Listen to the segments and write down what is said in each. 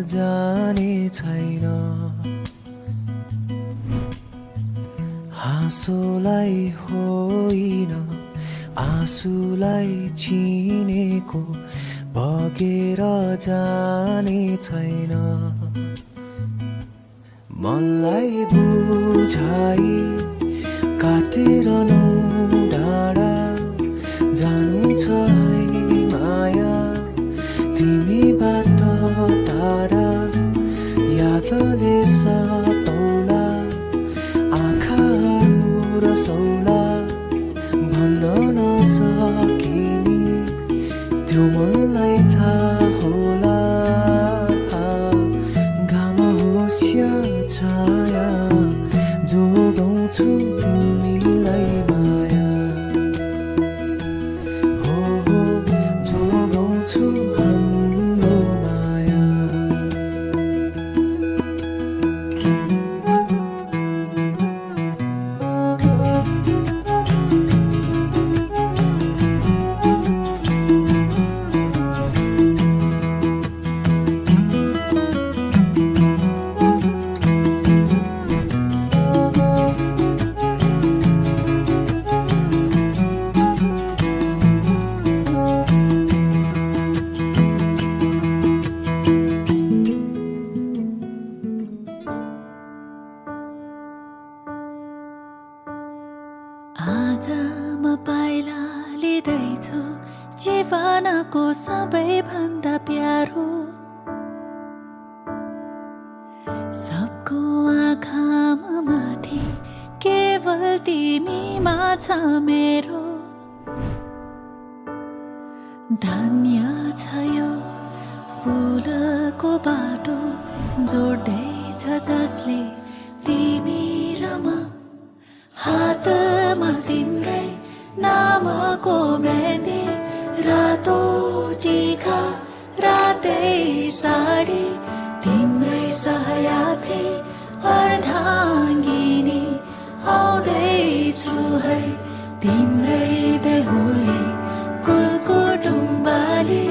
जाने छैन हाँसोलाई होइन आँसुलाई चिनेको बगेर जाने छैन मनलाई बुझाइ काटेर नौ डाँडा जानु छ है माया तिमीबाट टाढा यादले सताउला आँखाहरू रसौला भन्न नसकिने त्यो मनलाई थाहा होला घाम होस् या छाया जोगाउँछु तिमीलाई माया हो जोगाउँछु हाम्रो माया आज म पाइला लिँदैछु जीवनको सबैभन्दा प्यारो सबको आँखामा माथि केवल तिमीमा छ मेरो धन्य छ यो फुलको बाटो जोड्दैछ जसले तिमी र म हातमा तिम्रै नामको मेहन्दी रातो टीका रातै साडी तिम्रै सहयात्री अर्धाङ्गिनी आउँदैछु है तिम्रै बेहुली कुलकुटुम्बाली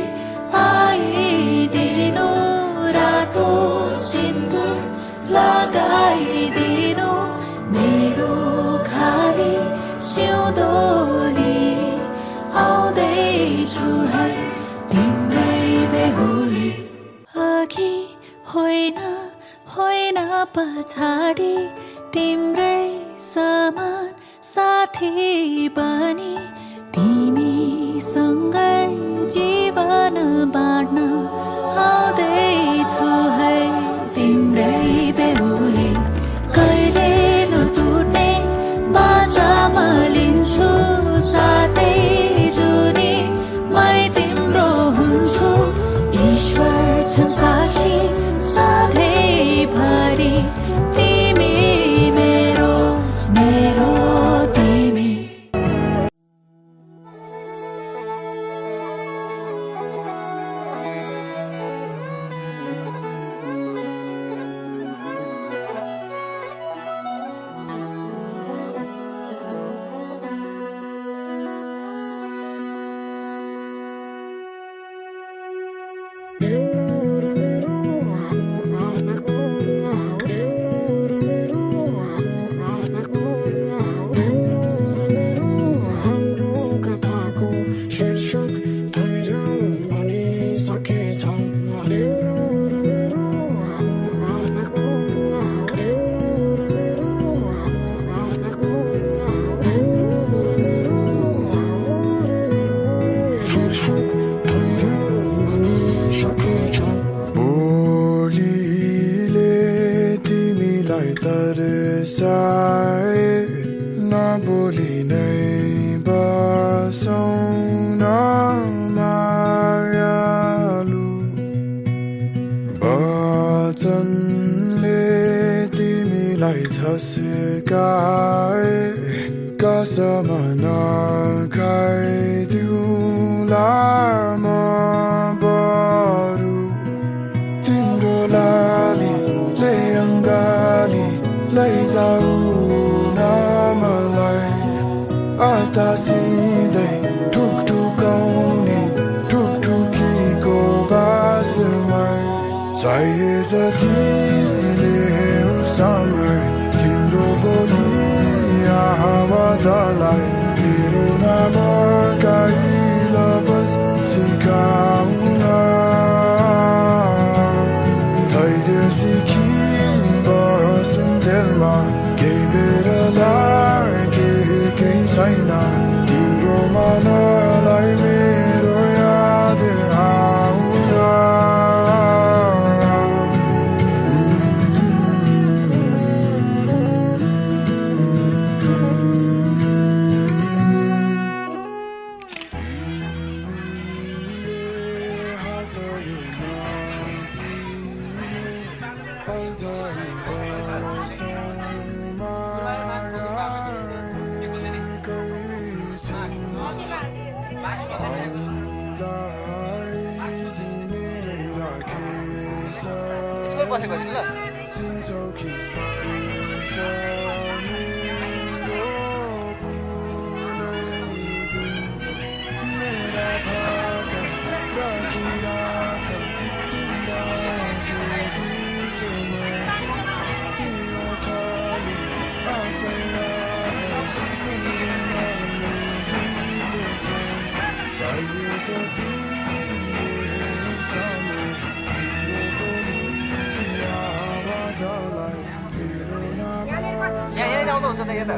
आइदिनु रातो सिन्दुर लगाइदिनु मेरो खाली सिउँदोली आउँदैछु है तिम्रै बेहुली अघि होइन होइन पछाडि तिम्रै समान साथी बनी तिमीसँगै जीवन बाँड्न आउँदैछु है तिम्रै बेहुली कहिले नटुट्ने बाचामा लिन्छु साथै जुनी मै तिम्रो हुन्छु ईश्वर छ साक्षी सधैँभरि तिमी मेरो मेरो तिमी तरसाए नबोली नै बसौँ न मायालु वचनले तिमीलाई झस्काए कसम नखाइदिउँला म बरु तिम्रो लालीले अङ्गाली लैजाऊ न मलाई अतासिँदै ठुकठुकाउने ठुकठुकीको बासमै चाहिए जतिले उसँग तिम्रो बोली आवाजलाई मेरो नाम गाइल बस सिकाउन धैर्य सिकी बसुन्जेलमा केही बेर लागे केही छैन तिम्रो मनलाई मेरो याद आउँछ बसेको दिन ल यहाँ आउँदा हुन्छ त यता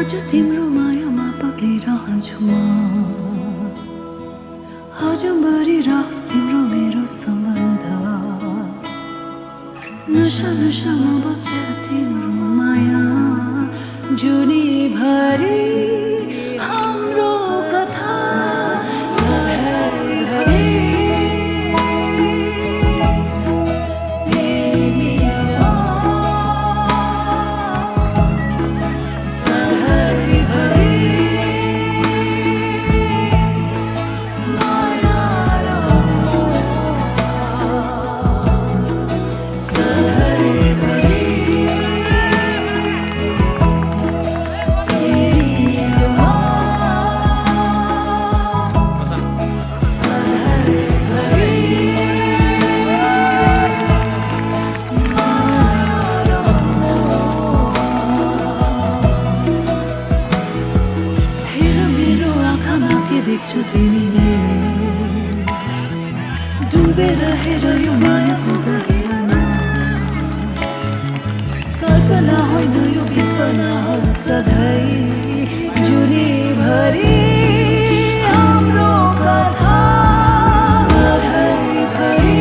आज तिम्रो मायामा पक्लिरहन्छु म आजभरि रहोस् तिम्रो मेरो सम्बन्ध नशा नशामा बग्छ तिम्रो माया जुनीभरि हाम्रो कथा सधैँभरि देख्छु तिमीले डुबेर हेर यो मायाको गहिरोमा कल्पना होइन यो विपना हो सधैँ जुनीभरि हाम्रो कथा सधैँभरि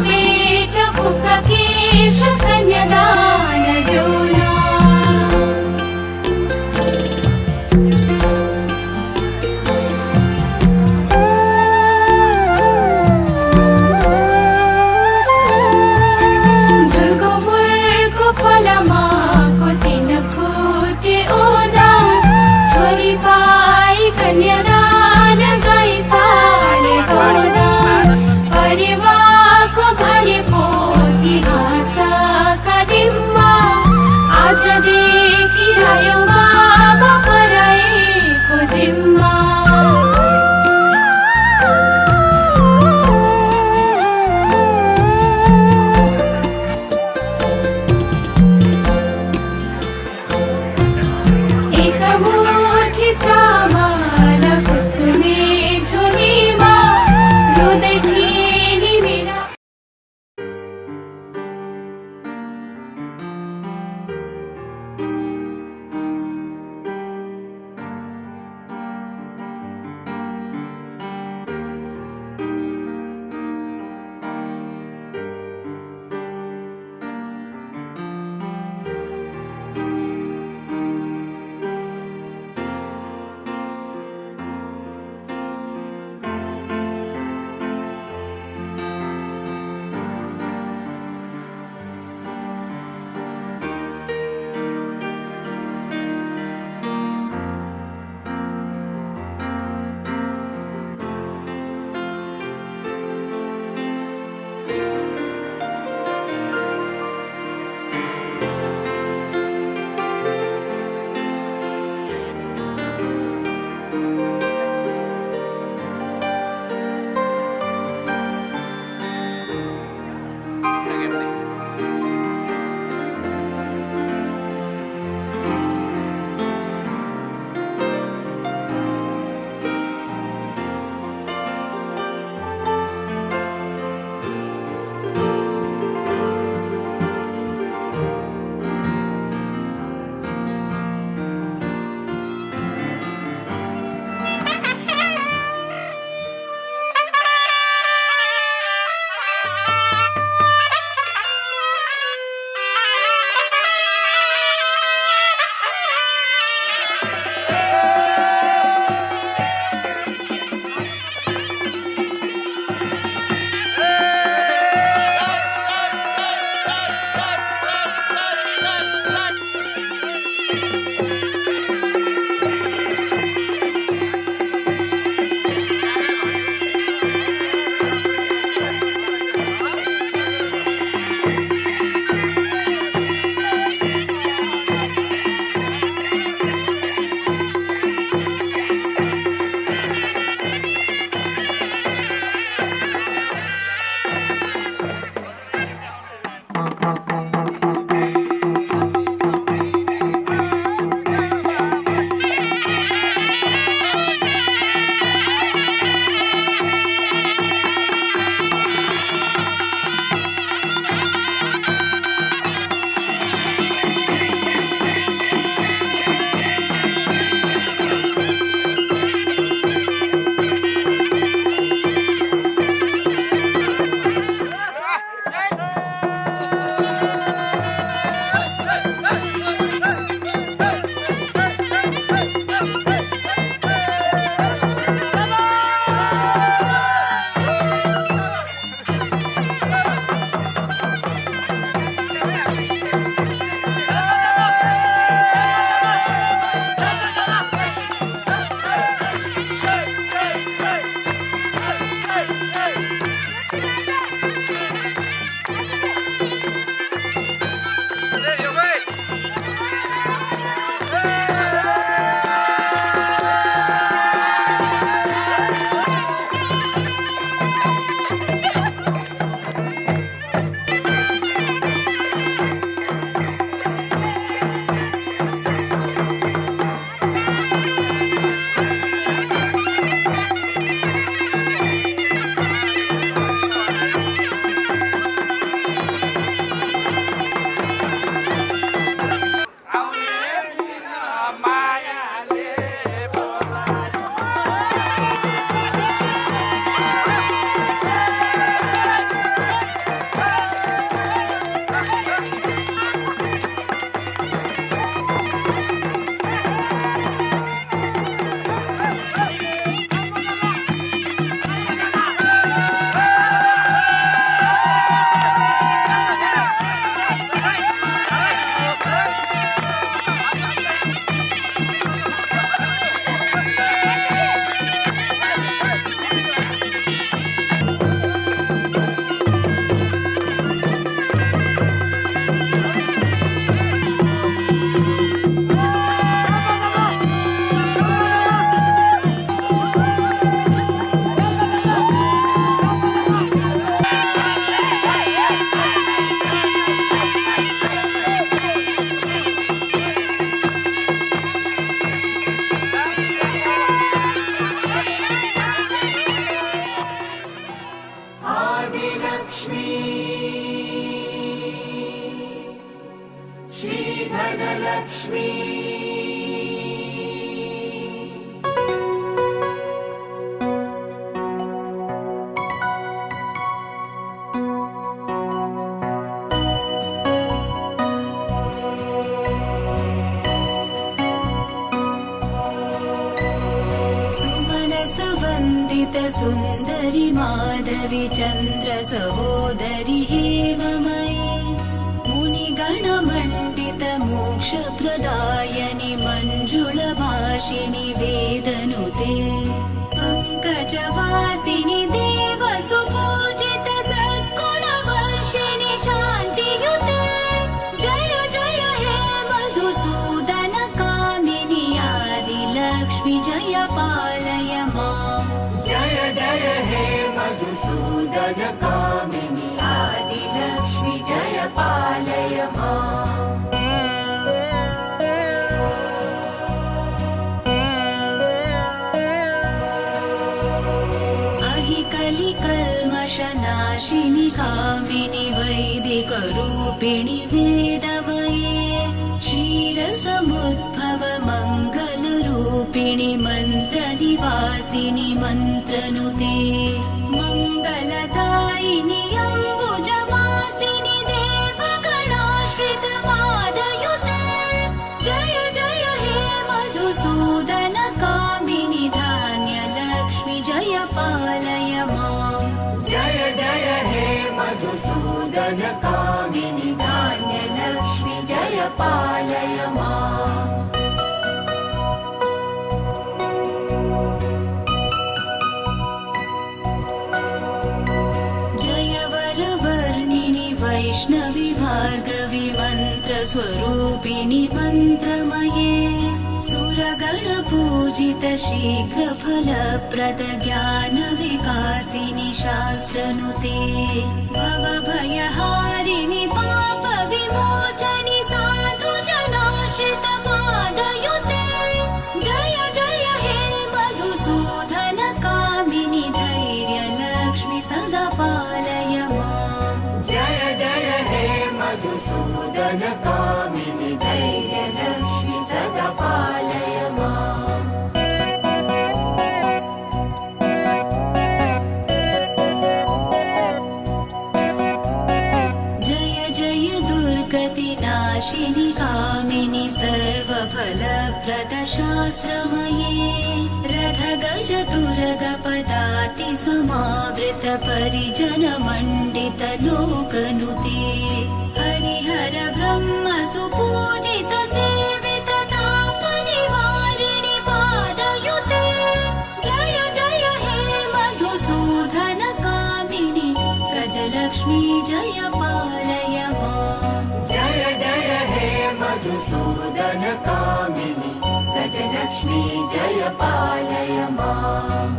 पेट फुका केश कन्यादान देऊन झुलको फुलको फलमाको तिन खुट्टे ओदा छोरी पाई कन्यादान गाई पाले गोदा परिवारको भने पोथी हाँस धनलक्ष्मी सुमनसवन्दित सुन्दरि माधवी चन्द्र सहोदरि हेममये मुनिगणमण्डित मोक्षप्रदायनि मञ्जुळभाषिणि वेदनुते पङ्कजवासिनि देवसुपूजित सद्गुणवर्षिणि शान्तियुते जय जय हे मधुसूदन कामिनि आदिलक्ष्मि जय पालय माम् जय जय हे मधुसूदन कामिनि आदिलक्ष्मि जय पालय माम् अहि कलिकल्मषनाशिनि कामिनि वैदिकरूपिणि वेदमये क्षीरसमुद्भव मङ्गलरूपिणि मन्त्रनिवासिनि मन्त्रनुते मङ्गलदायिनि अम्बुजवासिनि देवगणाश्रित पादयुते जय जय हे मधुसूदन कामिनि धान्यलक्ष्मि जय पालय माम् जय जय हे मधुसूदन कामिनि धान्यलक्ष्मि जय पालय माम् जय वरवर्णिनि वैष्णवि भार्गवि मन्त्रस्वरूपिणि मन्त्रमये सुरगणपूजित शीघ्रफलप्रद ज्ञानविकासिनि शास्त्रनुते भवभयहारिणि पापविमोचनि साधुजनाश्रित पादयुते जय जय हे मधुसूदन कामिनि धैर्यलक्ष्मि सदा पालय माम् जय जय हे मधुसूदन कामिनि धैर्यलक्ष्मि सदा पालय माम् जय जय दुर्गतिनाशिनि कामिनि सर्वफलप्रद शास्त्रमये रथगज तुरगपदाति समावृत परिजन मण्डित लोकनुते हरिहर ब्रह्म सुपूजित सेवित तापनिवारिणि पादयुते जय जय हे मधुसूदन कामिनि गजलक्ष्मी जय पालय माम् जय जय हे मधुसूदन कामिनि गजलक्ष्मी जय पालय माम्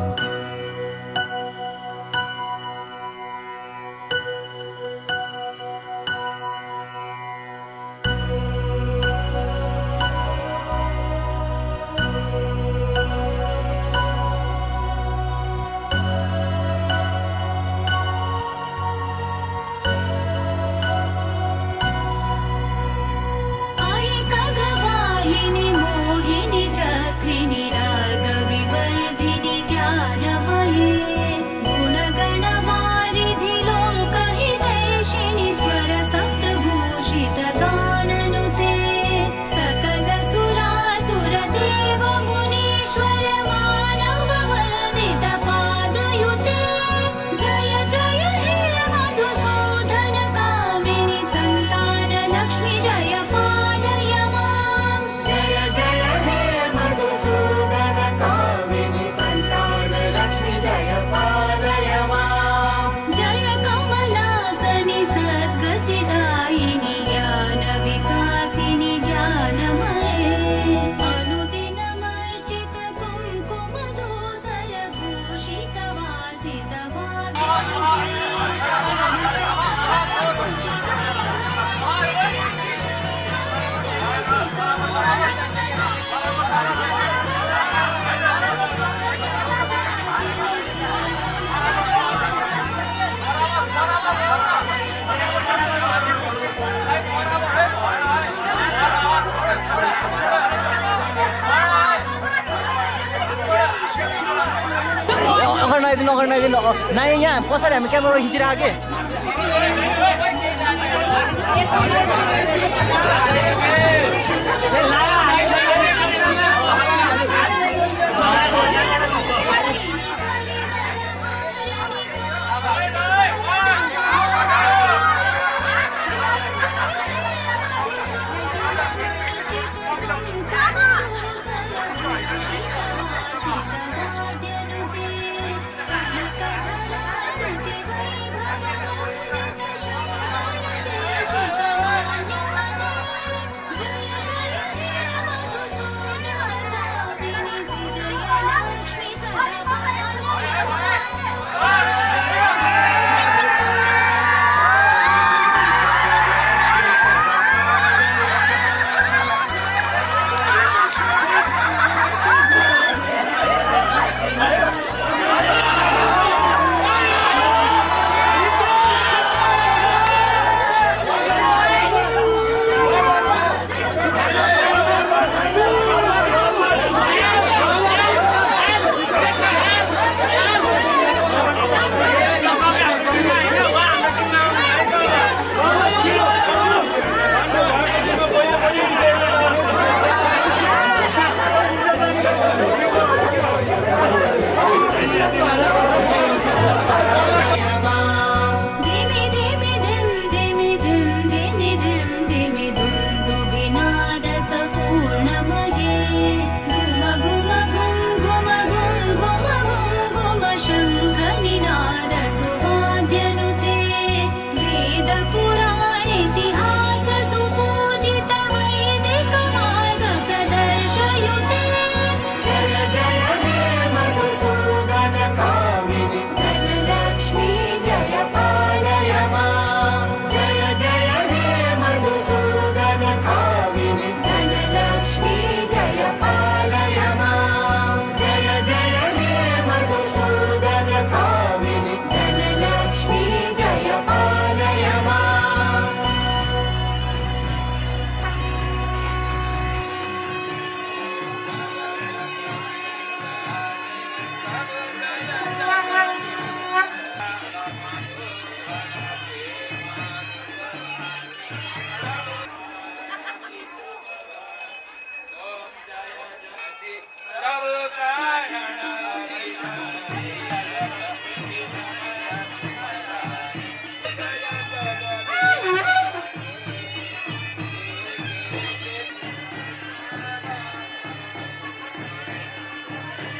अहि खगवाहिनि मोहिनि चक्रिनि रागविव नआइदिनु अगाडि नआइदिनु नाइ यहाँ पछाडि हामी क्यामेरा खिचिरहेको के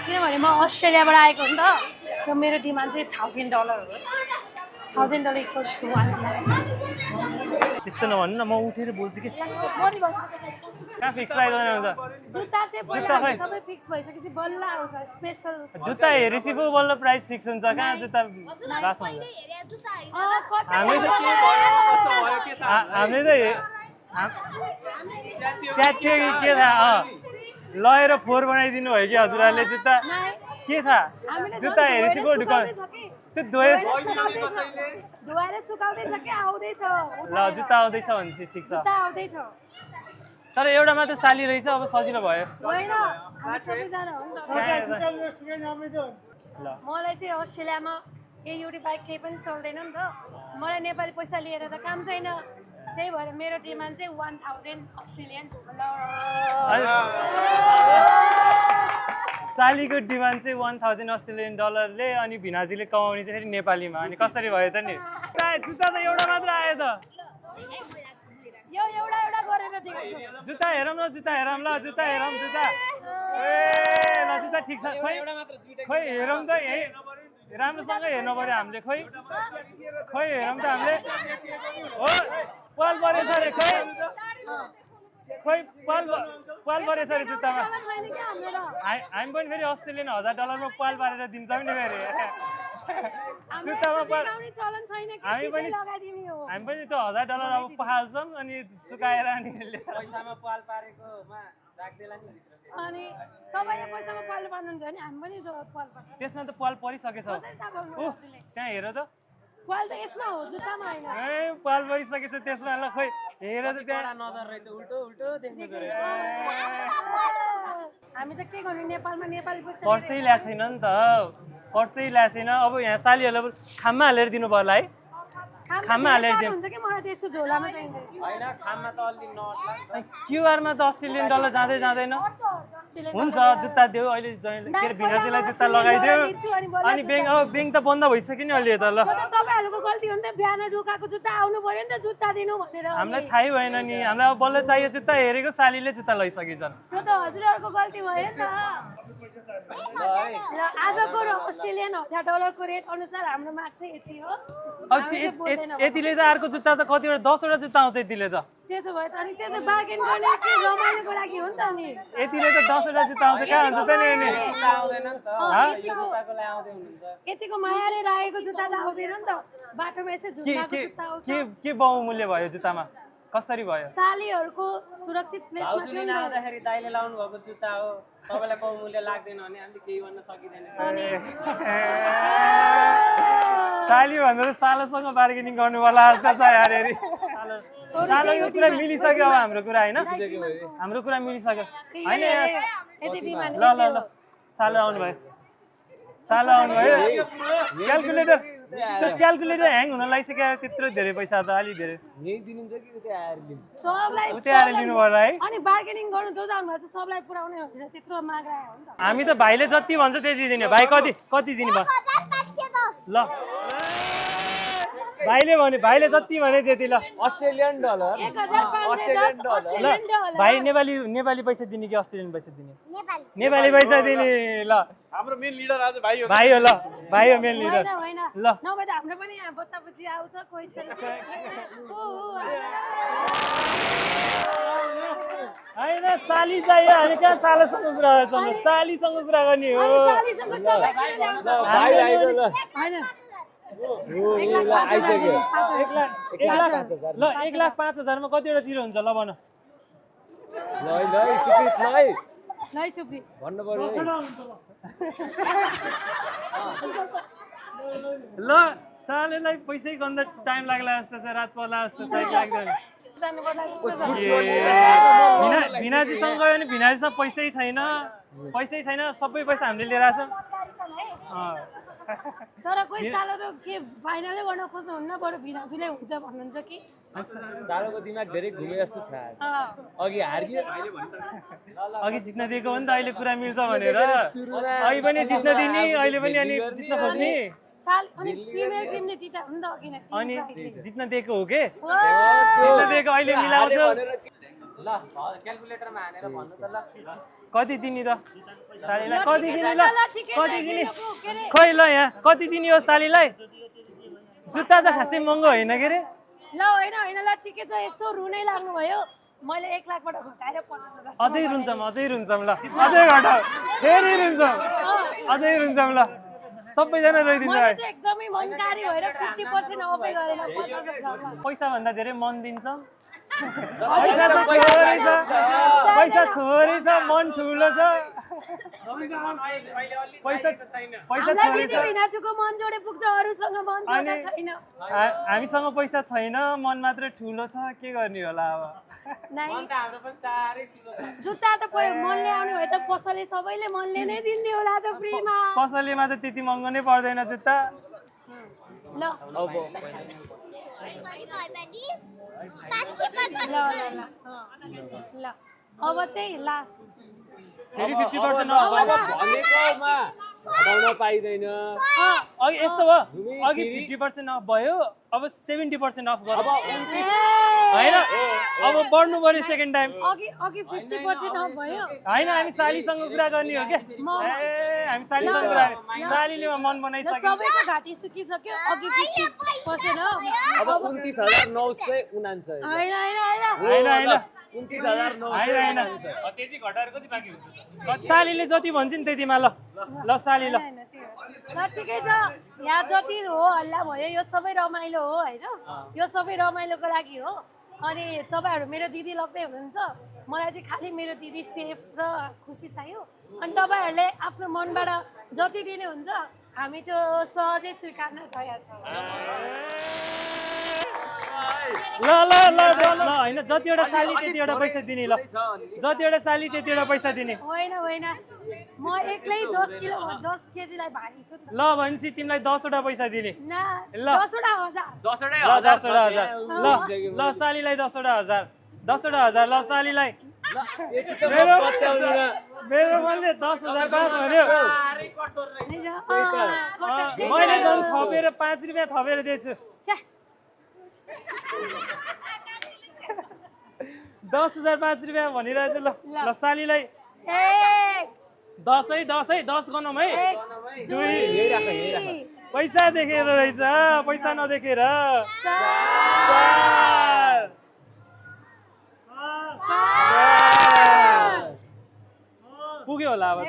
किनभने म अस्ट्रेलियाबाट आएको हो नि त सो मेरो डिमान्ड चाहिँ $1000 हो $1000 इक्वल्स टु 1 त्यस्तो नभन्नु न म उठेर बोल्छु कि कहाँ फिक्स प्राइस हुन्छ जुत्ता चाहिँ बल्ल सबै फिक्स भइसकेपछि बल्ल आउँछ स्पेशल जुत्ता हेरेपछि पो बल्ल प्राइस फिक्स हुन्छ कहाँ जुत्ता लास्ट हुन्छ हामीले त के थाहा लगेर 4 बनाइदिनु भयो कि हजुरहरूले जुत्ता के थाहा जुत्ता हेरेपछि पो ढुकाउ त्यो धोएर सुकाउँदैछ कि आउँदैछ ल जुत्ता आउँदैछ भनेपछि ठिक छ जुत्ता आउँदैछ तर एउटा मात्र साली रहेछ अब सजिलो भयो होइन हामी सबैजना हो नि त ल मलाई चाहिँ अस्ट्रेलियामा केही युट्युब बाहेक केही पनि चल्दैन नि त मलाई नेपाली पैसा लिएर त काम छैन त्यही भएर मेरो डिमान्ड चाहिँ 1000 अस्ट्रेलियन सालीको डिमान्ड चाहिँ 1000 अस्ट्रेलियन डलरले अनि भिनाजीले कमाउने चाहिँ फेरि नेपालीमा अनि कसरी भयो त नि जुत्ता त एउटा मात्र आयो त यो एउटा एउटा गरेर दिएको छु जुत्ता हेरौँ ल जुत्ता हेरौँ ल जुत्ता हेरौँ जुत्ता ए ल जुत्ता ठिक छ खोइ हेरौँ त यही राम्रोसँग हेर्नु पर्यो हामीले खोइ हेरौँ त हामीले हो पाल परेछ अरे खोइ पाल परेछ अरे जुत्तामा हामी पनि फेरि अस्ट्रेलियन $1000 पाल पारेर दिन्छौँ नि फेरि जुत्तामा हामी पनि त्यो $1000 अब पाल्छौँ अनि सुकाएर अनि पैसामा पाल पारेकोमा जाग्दैला नि अनि तपाईले पैसामा पाल पार्नुहुन्छ भने हामी पनि पाल पर्छ त्यसमा त पाल परिसकेछ त्यहाँ हेर त पाल त यसमा हो जुत्तामा हैन ए पाल परिसकेछ त्यसमा ल खोइ हेर त त्यहाँ नजर रहेछ उल्टो उल्टो देख्नु पर्यो हामी त के गर्ने नेपालमा नेपाली पैसा पर्सै ल्याएको छैन नि त पर्सै ल्याएको छैन अब यहाँ सालीहरूलाई खाममा हालेर दिनु भयो होला है खाममा हालेर दिउँ हुन्छ कि मलाई त्यस्तो झोलामा चाहिन्छ क्युआरमा त अस्ट्रेलियन डलर जाँदै जाँदैन हुन्छ जुत्ता देऊ अहिले के अरे भिनाजीलाई जुत्ता लगाइदियो अनि ब्याङ्क त बन्द भइसक्यो नि अहिले त ल तपाईँहरूको गल्ती हो नि त बिहान लुकाको जुत्ता आउनु पर्यो नि त जुत्ता दिनु भनेर हामीलाई थाहै भएन नि हामीलाई अब बल्ल चाहियो जुत्ता हेरेको सालीले जुत्ता लैसकेछन् त्यो त हजुरहरूको गल्ती भयो नि त र आजको अस्ट्रेलियन $1000 रेट अनुसार हाम्रो माग चाहिँ यति हो अब यतिले त अर्को जुत्ता त कतिवटा 10वटा जुत्ता आउँछ यतिले त त्यसो भए त अनि त्यसो बार्गेन गर्ने के रमाइलोको लागि हो नि त अनि यतिले त 10वटा जुत्ता आउँछ कहाँ हुन्छ त नि यतिको मायाले राखेको जुत्ता त आउँदैन नि त बाटोमा यसो झुक्काको जुत्ता आउँछ के बहुमूल्य भयो जुत्तामा कसरी भयो सालीहरूको सुरक्षित प्लेसमा थियो नि आउँदाखेरि दाइले लाउनु भएको जुत्ता हो तपाईँलाई बहुमूल्य लाग्दैन भने हामीले केही भन्न सकिँदैन साली भन्दा त सालोसँग बार्गेनिङ गर्नु होला जस्तो छ यार हेरी सालोको कुरा मिलिसक्यो अब हाम्रो कुरा होइन हाम्रो कुरा मिलिसक्यो होइन ल ल ल सालो आउनुभयो क्यालकुलेटर ह्याङ हुन लागिसक्यो त्यत्रो धेरै पैसा त अलि धेरै सबलाई उतै आएर लिनु होला है अनि बार्गेनिङ गर्नु जो जानु भएको छ सबलाई पुर्याउने भनेर त्यत्रो माग आयो नि त हामी त भाइले जति भन्छ त्यति दिने भाइ कति दिने भयो ल भाइले जति भने त्यति ल अस्ट्रेलियन डलर 1510 ल भाइ नेपाली पैसा दिने कि अस्ट्रेलियन पैसा दिने नेपाली पैसा दिने ल हाम्रो मेन लिडर आज भाइ हो भाइ हो मेन लिडर होइन ल नभए त हाम्रो पनि यहाँ बच्चा बच्ची आउँछ कोही छैन होइन साली चाहियो हामी कहाँ सालोसँग कुरा गर्छौँ सालीसँग कुरा गर्ने हो सालीसँग होइन 1,05,000 मा कतिवटा जिरो हुन्छ ल भन लै सुप्री भन्नु पर्यो ल सालेलाई पैसै गन्दा टाइम लाग्ला जस्तो छ रात पर्ला जस्तो छ लाग्दैन जानु पर्ला जस्तो छ भिनाजीसँग गयो भने भिनाजीसँग पैसै छैन सबै पैसा हामीले लिएर आछौँ तर कोही सालहरू के फाइनलै गर्न खोज्नुहुन्न बरु भिनाजुले हुन्छ भन्नुहुन्छ कि सालोको दिमाग धेरै घुमे जस्तो छ अघि हार्यो अघि जित्न दिएको हो नि त अहिले कुरा मिल्छ भनेर अहिले पनि जित्न दिने अहिले पनि अनि जित्न खोज्ने साल अनि फिमेल टिमले जिता हो नि त अघि नै अनि जित्न दिएको हो के जित्न दिएको अहिले मिलाउँछ ल क्याल्कुलेटरमा हानेर भन्नु त ल कति दिने त सालीलाई कति दिने ल कति दिने खै ल यहाँ कति दिने हो सालीलाई जुत्ता त खासै महँगो होइन के अरे ल होइन ल ठिकै छ यस्तो रुनै लाग्नु भयो मैले 1 लाखबाट घटाएर 50,000 अझै रुन्छौँ ल अझै घटाऊ फेरि रुन्छौँ ल सबैजना रोइदिन्छ मैले चाहिँ एकदमै मनकारी भएर 50% अफै गरेर 50,000 पैसा भन्दा धेरै मन दिन्छौँ पैसा थोरै छ मन ठुलो छ पैसा दिदी भिनाजुको मन जोडे पुग्छ अरूसँग मन जोड्न छैन हामीसँग पैसा छैन मन मात्र ठुलो छ के गर्ने होला अब हाम्रो पनि साह्रै ठुलो छ जुत्ता त मनले आउनु भयो त पसलले सबैले मनले नै दिन्थे होला त फ्रीमा पसलेमा त त्यति महँगो नै पर्दैन जुत्ता ल ल अब चाहिँ लास्ट फेरि 50% भनेकोमा हटाउन पाइदैन अघि यस्तो भयो अघि 50% अफ भयो अब 70% अफ गर्नु होइन अब बढ्नु पर्यो सेकेन्ड टाइम अघि 50% अफ भयो होइन हामी सालीसँग कुरा गर्ने हो क्या हामी सालीसँग कुरा सालीले मन बनाइसक्यो सबैको घाँटी सुकिसक्यो अघि 50% अब 29,999 होइन 29,999 त्यति घटाएर कति बाँकी हुन्छ सालीले जति भन्छ नि त्यतिमा ल साली ल ल ठिकै छ यहाँ जति हो हल्ला भयो यो सबै रमाइलो हो होइन यो सबै रमाइलोको लागि हो अनि तपाईँहरू मेरो दिदी लग्दै हुनुहुन्छ मलाई चाहिँ खालि मेरो दिदी सेफ र खुसी चाहियो अनि तपाईँहरूले आफ्नो मनबाट जति दिने हुन्छ हामी त्यो सहजै स्वीकार्न तयार छौँ ल ल ल ल होइन जतिवटा साली त्यतिवटा पैसा दिने ल जतिवटा साली त्यतिवटा पैसा दिने होइन होइन म एक्लै 10 केजीलाई भारी छु ल भनेपछि तिमीलाई 10वटा पैसा दिने न ल 10वटा हजार ल 10वटा हजार ल सालीलाई 10वटा हजार 10वटा हजार ल सालीलाई मेरो मैले 10,000 पास भन्यो मैले झन् थपेर 5 रुपियाँ थपेर दिएछु 10,000 5 रुपियाँ भनिरहेछु ल ल सालीलाई 10 है 10 गनौँ है 2 पैसा देखेर रहेछ पैसा नदेखेर 4 पुग्यो होला अब त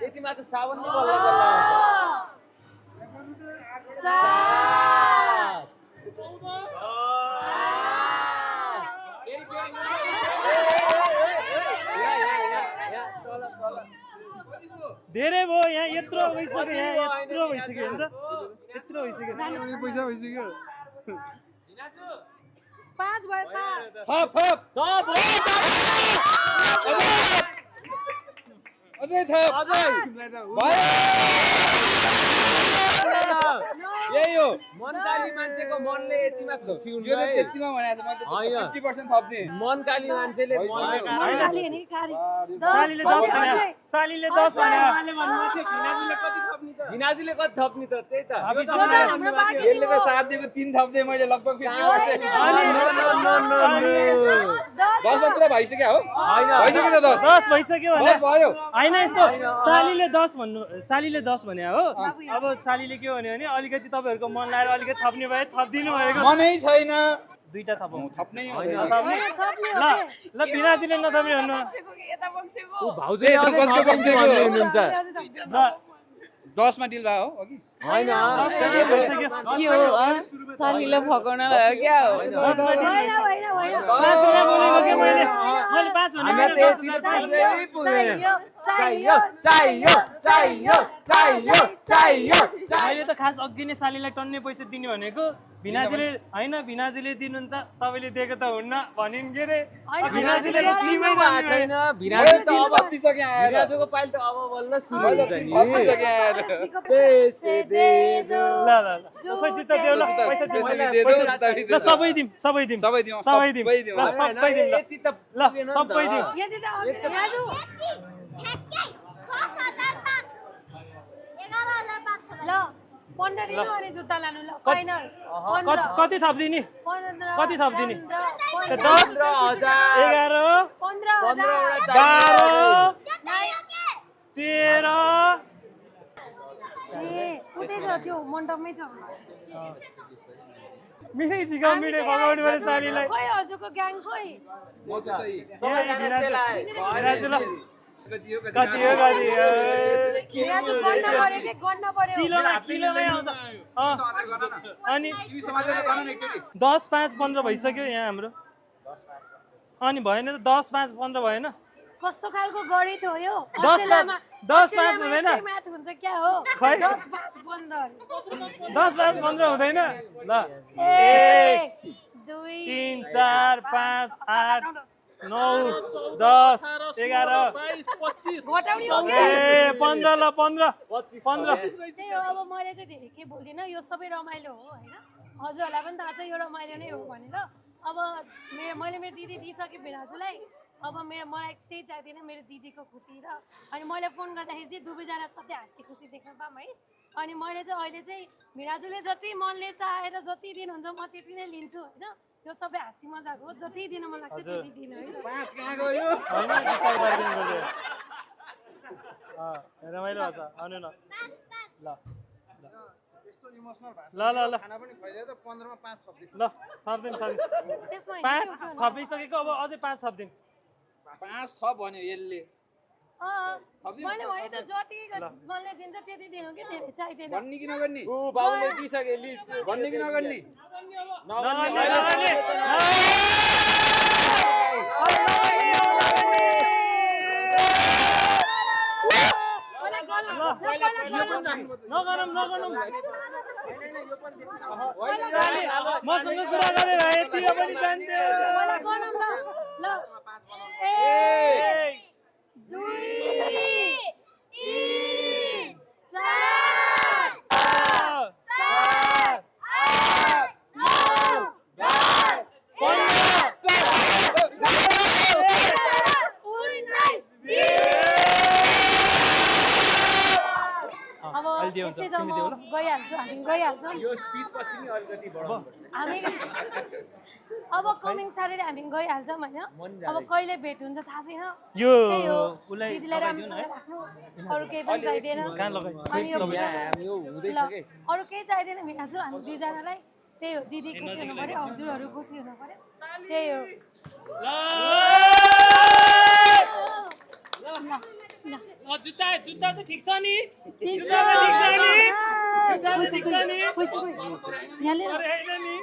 यति मात्र साबुन नै बल्ल बल्ल धेरै भयो यहाँ यत्रो भइसक्यो यहाँ यत्रो भइसक्यो नि त यत्रो भइसक्यो पैसा भइसक्यो 5 भयो 5 थप अझै थप यही हो मनकाली मान्छेको मनले यतिमा खुसी हुन्छ यो त त्यतिमा भनेको म त 50% थप दिए मनकाली मान्छेले मनकाली हैन कि कारी सालीले 10 भने सालीले 10 भने भिनाजुले कति थप्नी त त्यही त हाम्रो बाँकी यसले त 7 दिएको 3 थप दिए मैले लगभग 50% 10 पुरा भइसक्यो हो भइसक्यो त 10 भइसक्यो भने 10 भयो हैन यस्तो सालीले 10 भन्नु सालीले 10 भने हो अब सालीले के भन्यो भने अलिकति तपाईहरुको मन लाएर अलिकति थप्ने भए थप्दिनु भएको मनै छैन दुईटा थपौँ थप्नै ल ल बिनाजीले नथप्ने भन्नु भाउजूले कसको बक्सेको हुनुहुन्छ ल 10 मा डिल भयो हो अघि हैन के हो सालीलाई फकाउन लाग्यो क्या हो होइन होइन 5 वटा बोलेको के मैले 5 भने हामी त यति त पैसै पुग्दैन चाहियो मैले त खास अघि नै सालीलाई टन्ने पैसा दिने भनेको भिनाजीले हैन भिनाजीले दिनुहुन्छ तपाईले दिएको त हुन्न भनिन् के रे भिनाजीले त तिमै छैन भिनाजु त अब सक्यो आएर भिनाजुको पाइल त अब बल्ल सुरु हुन्छ नि सक्यो आएर पैसे दे दो ल खै जुत्ता देऊ ल पैसा दिऊ ल सबै दिम सबै दिम ल सबै दिम ल यति त ल सबै दिम यदि त याजु ल 15 दिनु अनि जुत्ता लानु ल फाइनल कति थप दिने 15 कति थप दिने 10 15,000 11 12 13 उतै छ त्यो मण्डपमै छ मिठै सिकाउ मिठै भगाउनु पर्यो सालीलाई खोइ हजुरको ग्याङ खोइ कति हो याजु गर्न पर्यो के गर्न पर्यो किलोमै आउँछ अनि 10 5 15 भइसक्यो यहाँ हाम्रो अनि भएन त 10 5 15 भएन कस्तो खालको गणित हो यो 10 5 हुँदैन म्याथ हुन्छ क्या हो खै 10 5 15 10 5 15 हुँदैन ल 1 2 3 4 5 8 9 10 11 घटाउने हो ए 15 ल 15 15 त्यही हो अब मैले चाहिँ धेरै के बोल्दिनँ यो सबै रमाइलो हो होइन हजुरहरूलाई पनि थाहा छ यो रमाइलो नै हो भनेर अब मैले मेरो दिदी दिइसकेँ भिनाजुलाई अब मलाई त्यही चाहिँदैन मेरो दिदीको खुसी र अनि मैले फोन गर्दाखेरि चाहिँ दुवैजना सधैँ हाँसी खुसी देख्न पाऊँ है अनि मैले चाहिँ अहिले चाहिँ भिनाजुले जति मनले चाहेर जति दिनुहुन्छ म त्यति नै लिन्छु होइन यो सबै हाँसी मजाक हो जति दिन मन लाग्छ त्यति दिन है रमाइलो छ आउनु न ल खाना पनि खुवाइदियो त 15 मा 5 थप्दिन ल थप्दिन 5 थपिसकेको अब अझै 5 थप्दिन 5 थप भन्यो यसले मैले भने त जति मनले दिन्छ त्यति दिनु के धेरै चाहिँदैन भन्ने कि नगर्ने ऊ बाबुले दिइसके लि भन्ने कि नगर्ने नगरम मसँग कुरा गरेर यति पनि जान्थ्यो मलाई गरौँ त ल 1 2 3 4 7 8 9 10 अब यसै जाउँ म गइहाल्छु हामी गइहाल्छौँ यो स्पिच पछि नि अलिकति बढाउनुपर्छ हामी अब कमिङ स्याटरडे हामी गइहाल्छौँ होइन अब कहिले भेट हुन्छ थाहा छैन यो त्यही हो उसलाई दिदीलाई राम्रोसँग राख्नु अरू केही पनि चाहिँदैन कहाँ लगाइ अनि यो यो हुँदैछ ल, के अरू केही चाहिँदैन मिलाछु हामी दुईजनालाई त्यही हो दिदी खुसी हुनु पर्यो हजुरहरू खुसी हुनु पर्यो त्यही हो ल जुत्ता जुत्ता त ठिक छ नि ठिक जुत्ता त ठिक छ नि जुत्ता त ठिक छ नि पैसा यहाँ लिएर अरे हैन नि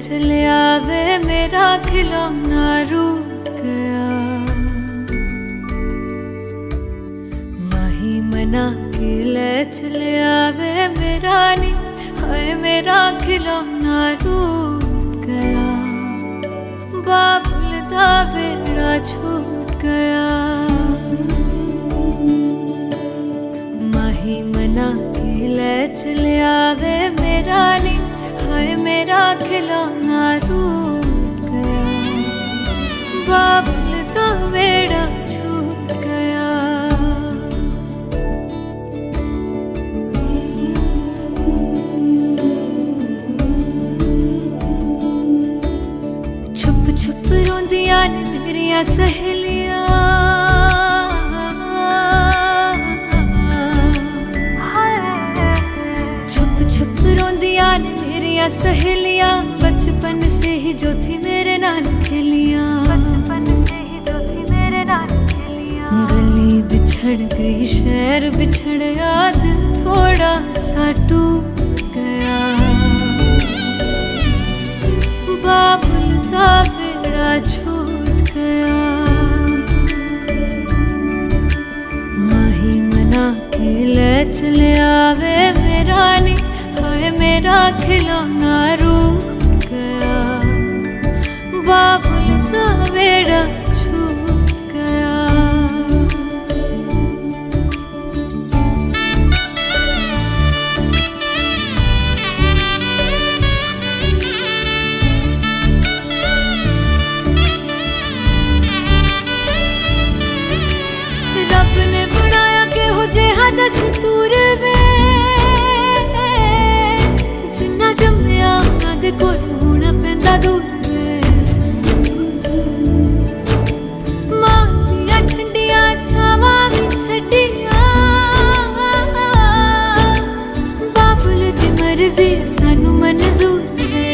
चले आवे मेरा खिलौना रूठ गया माही मना के ले चले आवे मेरा नी हाय मेरा खिलौना रूठ गया बाबुल दा वेड़ा छूट गया माही मना के ले चले आवे मेरा नी हाय मेरा खिलौना रूठ गया बाबुल दा वेड़ा छूट गया छुप छुप रोंदियां ने मेरियां सहेलियां छुप छुप रोंदियां ने मेरियां सहेलियां बचपन से ही जो थी मेरे नाल खेलियां गली बिछड़ गई शहर बिछड़ गया दिल थोड़ा सा टूट गया बाबुल दा वेड़ा छूट गया माही मना के ले चले आवे मेरा नी हाय मेरा खिलौना रूठ गया बाबुल दा वेड़ा छूट गया रब ने बनाया के हो जेहा दस्तूर वे जिन्ना जम्मिया उन्हां दे कोल होना पैंदा दूर वे मां दियां ठंडियां छावां भी छड्डियां बाबुल दी मर्जी सानू मंजूर वे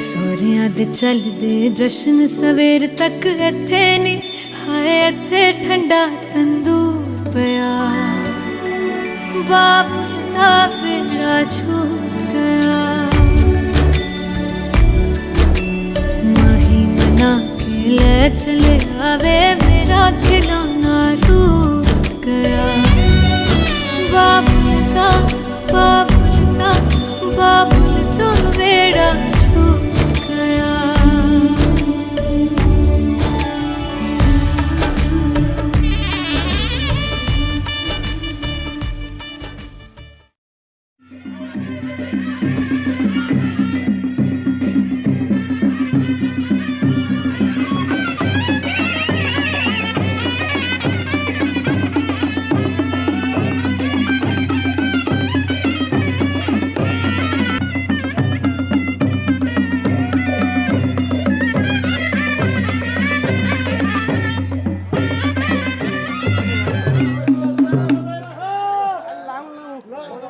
सोहरियां दे चलदे जश्न सवेर तक इत्थे नी हाय इत्थे ठंडा तंदूर पिया बाबुल दा वेड़ा छूट गया माही मना के ले चले आवे मेरा खिलौना रूठ गया बाबुल दा वेड़ा छूट गया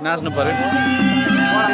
नाच्नु पर्यो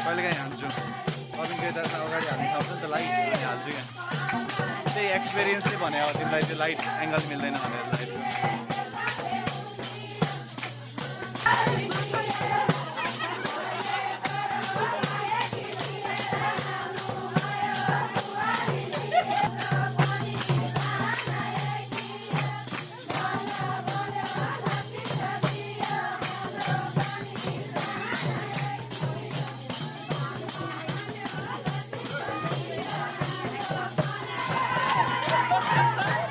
कहिलेकाहीँ हाल्छु अरूको यता अगाडि हाल्नु सक्छ नि त लाइट अनि हाल्छु क्या त्यही एक्सपिरियन्सले भने अब तिमीलाई त्यो लाइट एङ्गल मिल्दैन भनेर लाइट Hey!